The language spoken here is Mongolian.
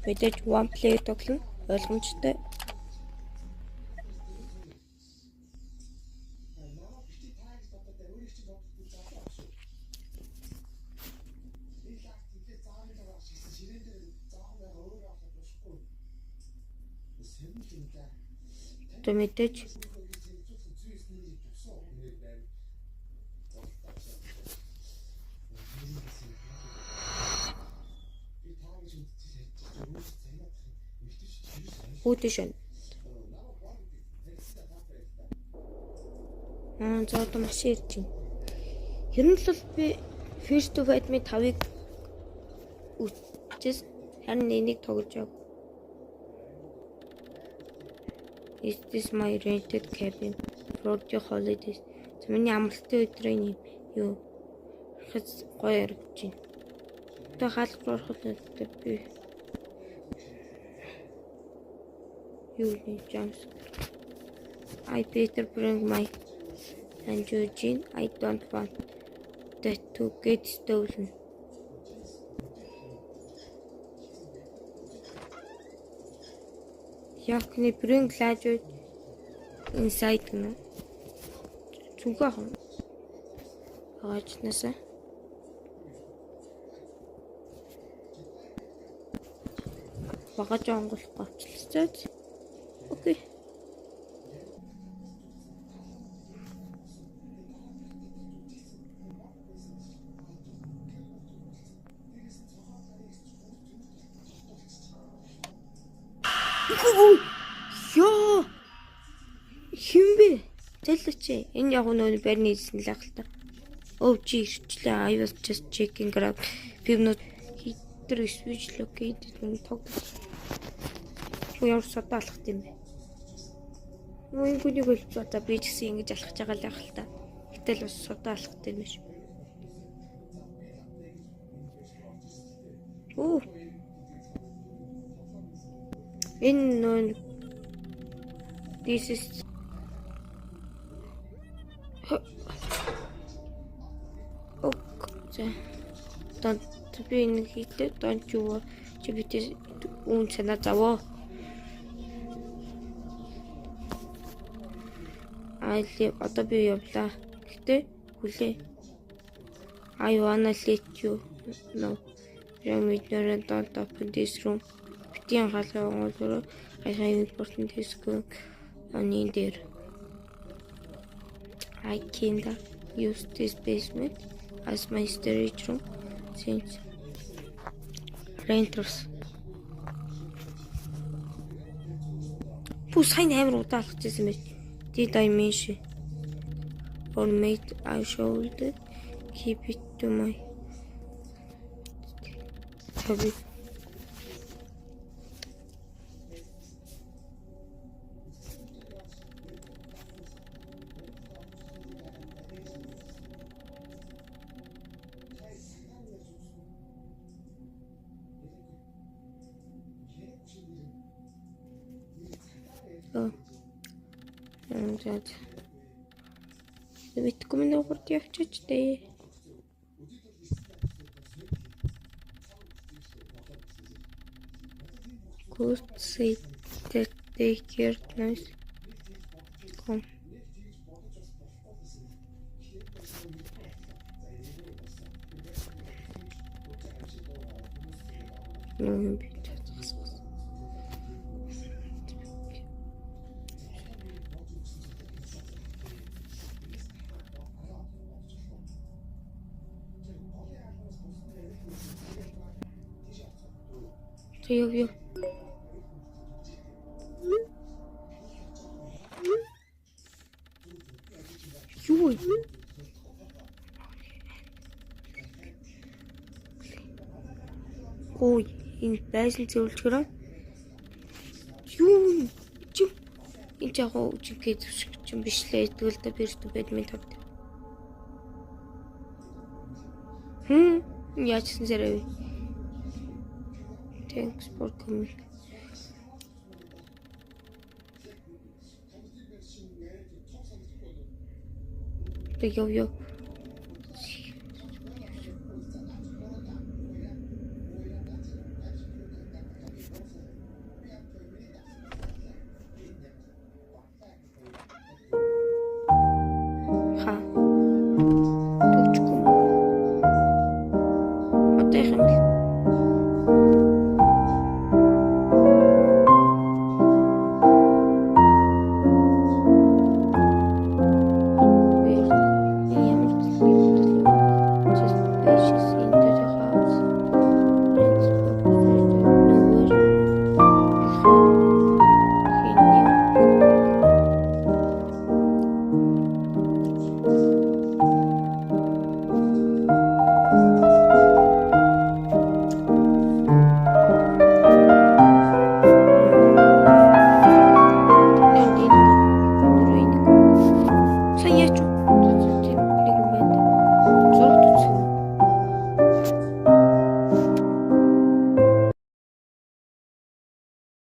Мэдээж one player тоглоно. Ойлгомжтой. Тэ мэдээж Үүдишэн. За одоо маш ирж байна. Ер нь л би First to Fight Me 5-ыг үтчээс харин энийг тоглож байгаа. Is this my rented cabin for the holidays? Миний амралтын өдрийн юу хэц гоё яригч байна. Одоо хаалт руу ороход би юу нэг jumps. I better bring my Eugene. I don't want that to get stolen. Яхны bring large inside гэнэ. Зүгөө хам. Аачнасаа. Багаж онгохгүй авчлаа. Окей. Ёо. Химбэ? Зэлээч. Энэ яг нөө барьны хэлсэн л ахalta. Oh gee, ирчлээ. I was just checking around. Пивнууд хитэр switch located нэг тог. Ямар содоо алхах юм бэ? Нүүн гүнийг өлж одоо би ч гэсэн ингэж алхаж байгаа л ахalta. Гэтэл бас содоо алхах юм биш. Оо. Энэ нөө this is Don't be in the don't you чибитэ үн санаа заваа. Айли одоо би явлаа. Гэтэ хүлээ. I wanna let you know. Remember don't open this room. Битийн галаа онгоолоо. I have important things going on in there. I can't use this basement as my storage room since renters. Пус сайн амар удаалгаж байсан байж. Did I mention or made I should keep it to my hobby. За. Мэдгүй минь урд явчих дээ. Could say that they cared nice. Come. Yo. Ой, энэ байшин зөвлөчгөрөө. Юу? Энэ жахуу чигээ зүсгэж юм биш лээ. Тэгвэл та бэрт бэдмин тавд. Яачсан зэрэг. Thanks for coming. Yo.